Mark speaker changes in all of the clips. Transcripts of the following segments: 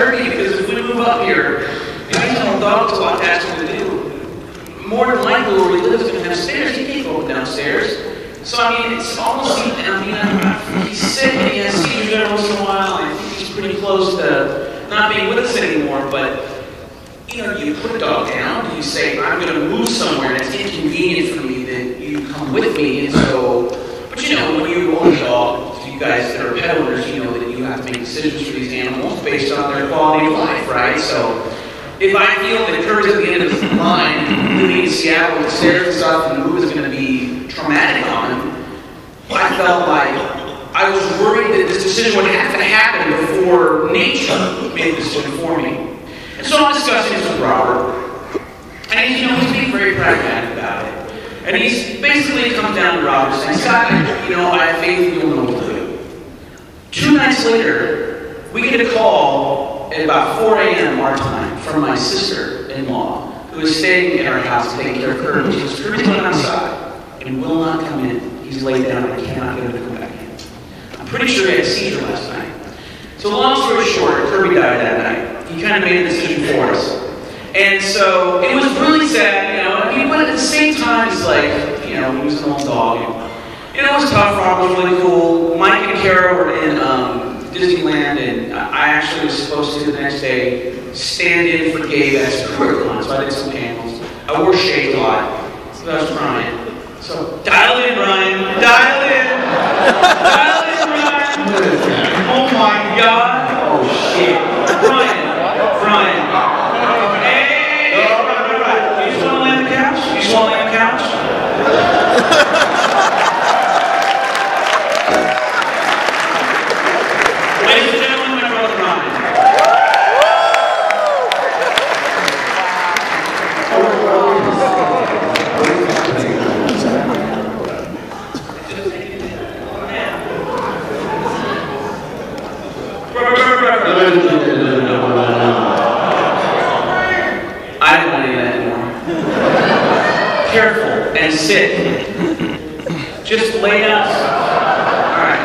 Speaker 1: 30 because if we move up here, and I tell dogs a lot asking to do, more than likely where we live is going to have stairs. He can't go up and downstairs. So I mean, it's almost, he's sick and he has seizures every once in a while. I think he's pretty close to not being with us anymore, but you know, you put a dog down, you say, I'm going to move somewhere, and it's inconvenient for me that you come with me, and so, but you know, when you own a dog, you guys that are pet owners, you know that you have to make decisions for these animals based on their quality of life, right? So, if I feel that Kurt's at the end of the line, living in Seattle with stairs and stuff, and the move is going to be traumatic on him, I felt like I was worried that this decision would have to happen before nature made the decision for me. And so I'm discussing this with Robert, and he's being very pragmatic about it. And he's basically comes down to Robert saying, Scott, you know, I have faith you'll know what to do. 2 nights later, we get a call at about 4 a.m. our time from my sister-in-law, who is staying in our house taking care of Kurt. She says, Kurt's going outside and will not come in. He's laid down and I cannot get him to come back in. I'm pretty sure he had a seizure last night. So long story short, Kirby died that night. He kind of made a decision for us. And so it was really sad, you know, I mean, but at the same time, it's like, you know, he was an old dog. And, you know, it was tough. Robert was really cool. Mike and Kara were in Disneyland, and I actually was supposed to the next day stand in for Gabe at Curricon, so I did some panels. I wore shades a lot, so I was crying. So dial in, Ryan. Dial in. Dial in, Ryan. Oh my God. Oh shit. Ryan. Hey! You just want to lay on the couch? You just want to lay on the couch? Ladies and gentlemen, my brother Ryan. I don't want any of that anymore. Careful and sit. Just lay down. All right.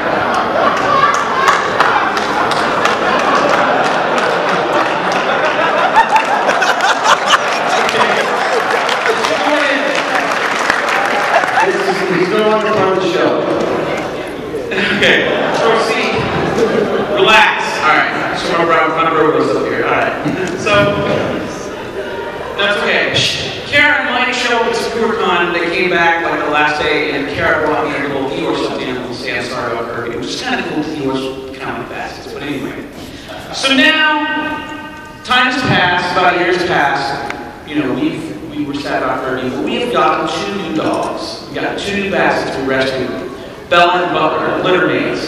Speaker 2: He's no longer part of the show.
Speaker 1: Okay. Proceed. Relax. All right. So my brother goes up here. All right. So. That's okay. Kara and Mike showed up at Curricon. They came back like the last day, and Kara brought me a little Eeyore something. I'm going to say I'm sorry about Kirby. It was just kind of cool to Eeyore counting baskets. But anyway. So now, time has passed, about a year's passed. You know, we were sad about Kirby, but we have gotten 2 new dogs. We got 2 new baskets we rescued. Bella and Butler, litter mates.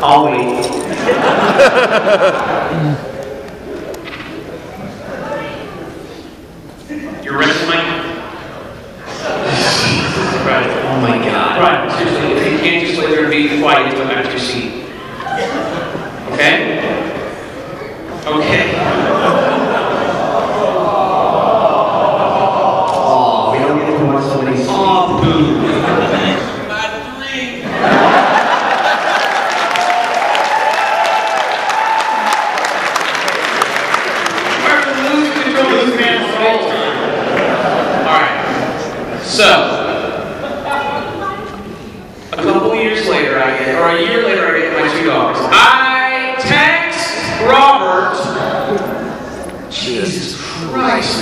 Speaker 1: I'll wait. You're ready, Mike? Right. Oh my God. Right. Seriously, you can't just lay there and be quiet. You have to go back to your seat. Okay? Okay.
Speaker 2: Oh, we don't get to watch somebody speak.
Speaker 1: Oh, boo. So, a couple years later, or a year later, I get my 2 dogs. I text Robert, Jesus Christ,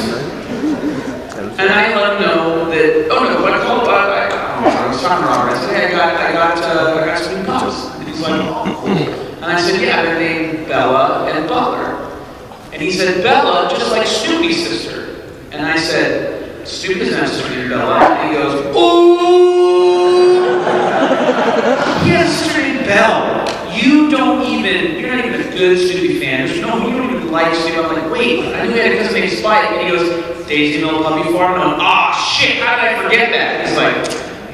Speaker 1: and I let him know that, oh no, but I called, I was talking to Robert, I said, hey, I got some new pups. And he's like, oh, cool. And I said, yeah, they're named Bella and Butler. And he said, Bella, just like Snoopy's sister. And I said, Snoopy's not sister named Bella. And he goes, ooh! He has a sister named Belle. You're not even a good Snoopy fan. You don't even like Snoopy. I'm like, wait, I knew he had a cousin named Spike. And he goes, Daisy Mill Puppy Farm. And I'm like, oh shit, how did I forget that? He's like,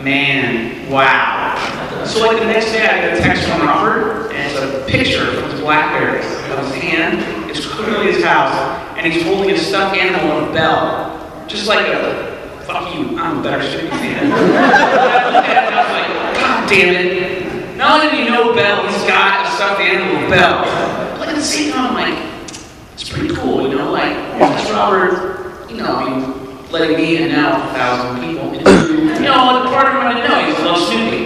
Speaker 1: man, wow. So like the next day I get a text from Robert, and it's a picture from his BlackBerry of his hand. It's clearly his house, and he's holding a stuffed animal of Belle. Just like a, fuck you, I'm a better Snoopy fan. And I looked at it and I was like, damn it. Not only do you know Belle, he's got a stuffed animal, Belle. But at the same time, like, it's pretty cool, you know? Like, Mr. Robert, you know, I mean, letting me and now 1,000 people into, you know, the part of him I didn't know, he loves Snoopy.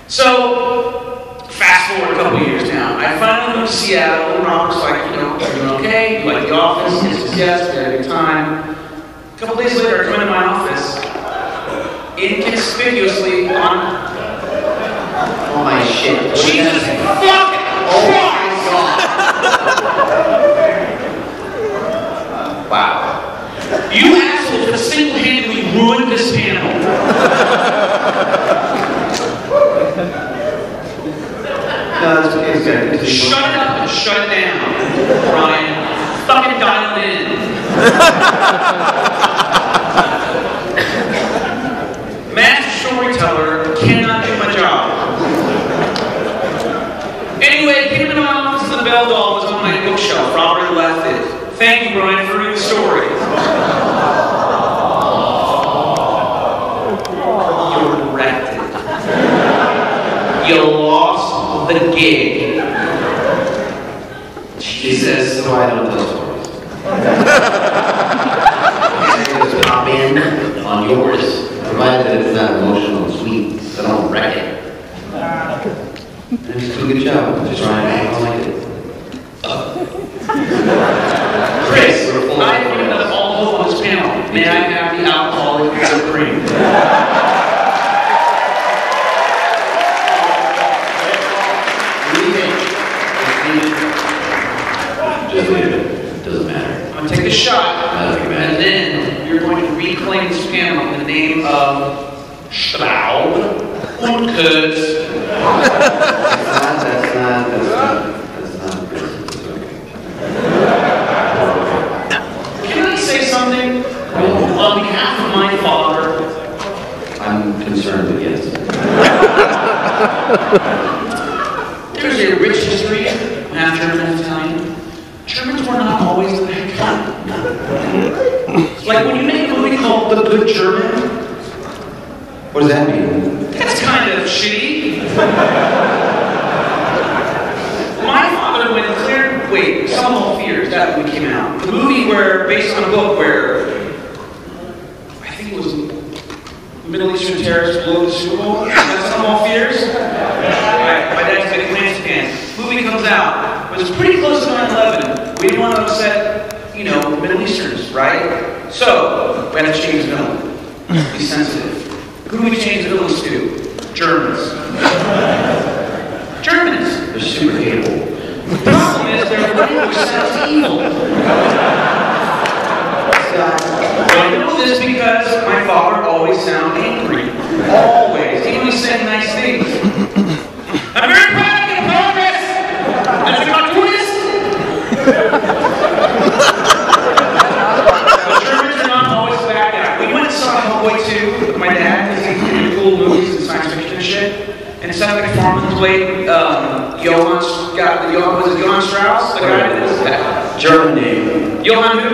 Speaker 1: So, fast forward a couple years now. I finally moved to Seattle, and Robert's like, you know, are you okay? You like the office? Yes, we had a good time. A couple days later, I come into my office, inconspicuously on...
Speaker 2: Oh my shit.
Speaker 1: Jesus fucking Christ!
Speaker 2: Wow.
Speaker 1: You assholes have single-handedly ruined this panel.
Speaker 2: No, it's okay.
Speaker 1: Shut it up and shut it down, Brian. Fucking dial it in. Master storyteller cannot do my job. Anyway, came into my office and the Belle doll was on my bookshelf. Robert left it. Thank you, Brian, for reading the story. You wrecked it. You lost the gig. Jesus.
Speaker 2: So I don't tell stories. Just pop in on yours, provided that it's not emotional and sweet, so don't wreck it. And just do a good job. Just trying to like it.
Speaker 1: Kris, I have given us all hope on this panel. May I have the alcoholic whipped cream?
Speaker 2: Just leave it. Doesn't matter.
Speaker 1: I'm going to take a shot, and then you're going to reclaim this panel in the name of Straub und Kurtz.
Speaker 2: That's not
Speaker 1: Can I say something on behalf of my father?
Speaker 2: I'm concerned, but yes.
Speaker 1: There's a rich history of German and Italian. Germans were not always the heck fun. Like when you make a movie called The Good German.
Speaker 2: What does that mean?
Speaker 1: That's kind of shitty. My father went and cleared. Wait, Some of All Fears. That movie came out. The movie where, based on a book where I think it was Middle Eastern terrorists blew up the Super Bowl. That's Some of All Fears. My dad's a big Atlantis fan. Movie comes out. It was pretty close to 9/11. We didn't want to upset, you know, Middle Easterns, right? So we had to change the villain. Be sensitive. Who do we change the villains to? Germans. Germans.
Speaker 2: They're super hateable.
Speaker 1: The problem is their language sounds evil. I know this because my father always sounded angry. Always. Even when he said nice things. I'm very proud of your progress as a cartoonist. The Germans are not always back out. We went and saw Hellboy 2 with my dad because he's really cool movies and science fiction and shit. And Seth MacFarlane played Johann Strauss, the guy that is that.
Speaker 2: German name.
Speaker 1: Johann who?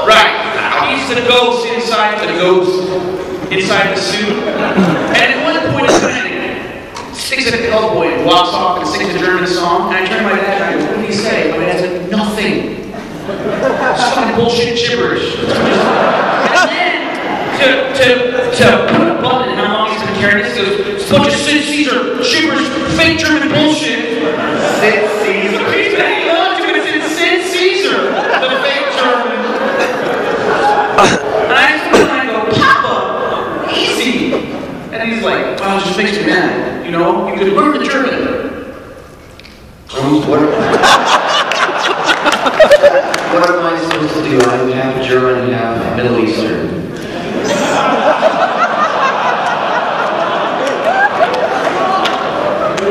Speaker 1: Right. He's the ghost inside the suit. And at one point in time, sticks at Hellboy and walks off and sings a German song. And I turn to my dad and I go, what did he say? My dad said, nothing. It's fucking bullshit gibberish. And then, to put a button in how long he's been carrying this, he goes, it's a bunch of Sid Caesar gibberish, fake German bullshit.
Speaker 2: Sid Caesar.
Speaker 1: He's been on to it since Sid Caesar, the fake German. And I asked him, and I go, Papa, easy. And he's like, well, it just makes me mad. You know, you could learn the German.
Speaker 2: What am I supposed to do? I'm half German and half Middle Eastern.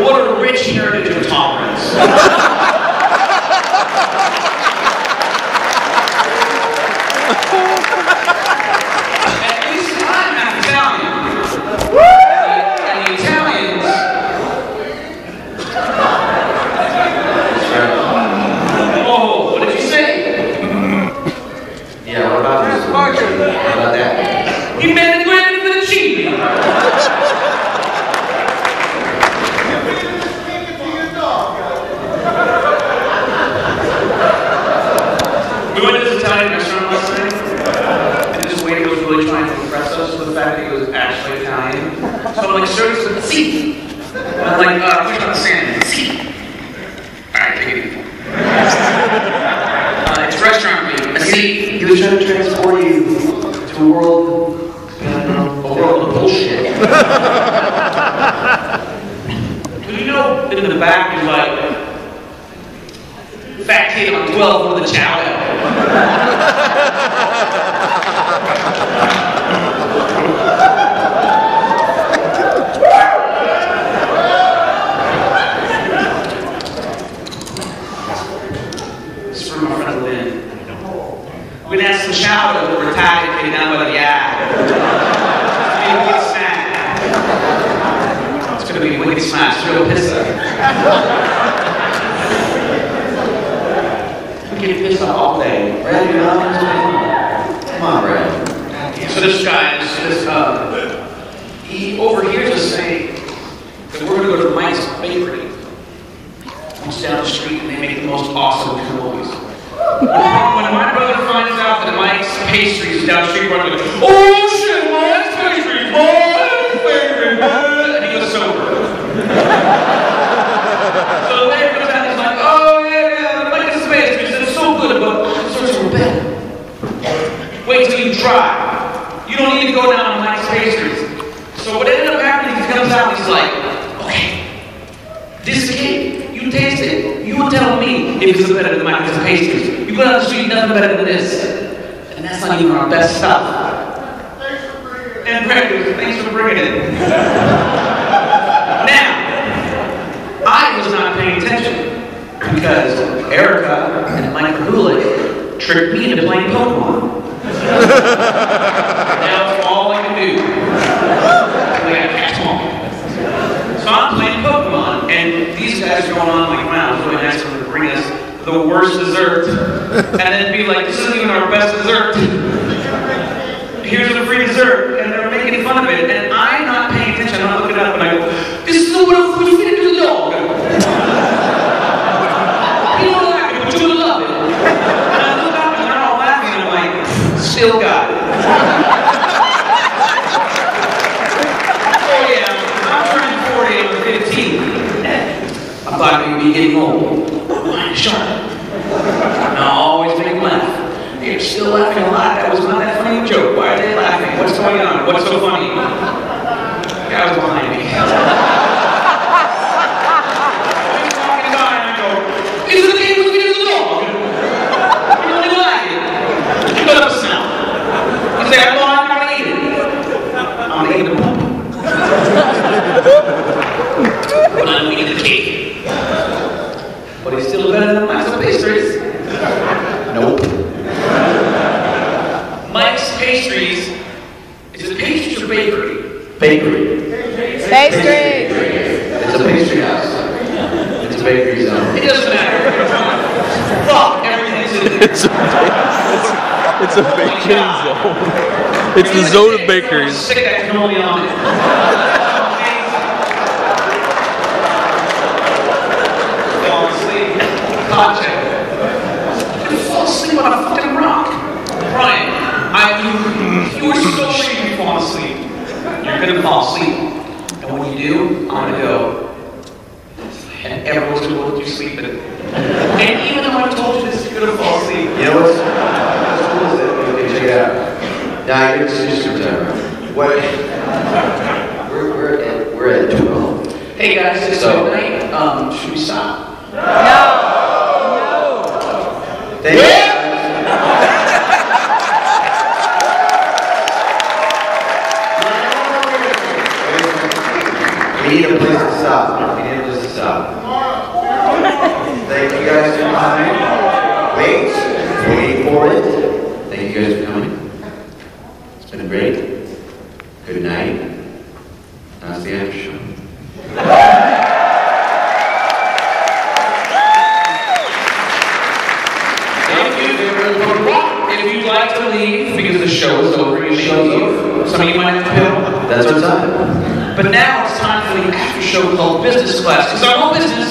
Speaker 1: What a rich heritage of tolerance. At least I'm half Italian. And the Italians. Oh, what did you say?
Speaker 2: Yeah, what about this?
Speaker 1: such as the fact that he was actually Italian. So I'm like, sir, he's like, see. And I'm like, push on the sand, see. Alright, take it easy. It's restaurant meat. See,
Speaker 2: He was trying to transport you to a world of bullshit.
Speaker 1: You know, in the back is like, fat kid on 12 with the chow. This is from my friend Lynn. We're gonna have some chow that we're retired and down by the eye. It's gonna be a wicked smash. It's real pisser. Get pissed off all day.
Speaker 2: Brad, you're not come on, Brad.
Speaker 1: So this guy, he overhears us saying that we're going to go to Mike's Bakery. It's down the street and they make the most awesome cannolis. When my brother finds out that Mike's Pastries is down the street, we're going to go, oh shit, Mike's Pastries, Mike's Bakery, and he goes sober. So the waiter comes out and he's like, oh yeah, Mike's Pastries. But sorts are bad. Wait till you try. You don't need to go down on Mike's Pastries. So what ended up happening is he comes out and he's like, okay, this cake, you taste it. You tell me if it's better than Mike's Pastries. You go down the street, nothing better than this. And that's not even our best stuff. And Brad goes, thanks for bringing it. Now, I was not paying attention. Because Erica and Mike Kulik tricked me into playing Pokemon. Now it's all I can do. We gotta catch them all. So I'm playing Pokemon, and these guys are going on like, wow, it's really nice of them to bring us the worst dessert. And then be like, this isn't even our best dessert. Here's a free dessert, and they're making fun of it. And I'm not paying attention, I'm not looking up, and I go, this is what I'm going to feed it to the dog. Still got it. Oh yeah, I'm turning 40 on the 15th. I thought maybe be getting old. Mind sharp. And I'll always make them laugh. They're still laughing a lot. That was not that funny a joke. Why are they laughing? What's going on? What's so funny? The guy was behind me. He's walking by and I go, it's the game with me to the dog. You don't even like it. You got up a sound. He said, I'm not going to eat it. I'm going to eat the poop. But I'm eating the cake. But he's still better than Mike's Pastries. Nope. Mike's Pastries, is it pastries or bakery?
Speaker 2: Bakery.
Speaker 3: Pastry.
Speaker 2: It's a pastry house. It's a bakery zone.
Speaker 1: It doesn't matter. Fuck, everything's in there.
Speaker 4: It's a bakery zone. It's the zone of bakeries.
Speaker 1: Stick that cannoli on it. Fall asleep. Hot check. You fall asleep on a fucking rock. Brian, you were so sure you fall asleep. You're gonna fall asleep. And when you do, I'm gonna go. And everyone's gonna look at you sleeping. And even though I told you this, you're gonna fall asleep.
Speaker 2: You know what's cool is that okay, check it out. Now it's just your time. What? We're at 12.
Speaker 1: Hey guys, it's midnight. Should we stop?
Speaker 3: No.
Speaker 2: Thank you. We need a place to stop. We need a place to stop. Thank you guys for coming. Wait for it. Thank you guys for coming. It's been great. Good night. That's the after show.
Speaker 1: If you'd like to leave because the show is over, you may leave. Some of you might have to pill.
Speaker 2: That's our time.
Speaker 1: But now it's time for the after show called Business Class. Because I'm all business.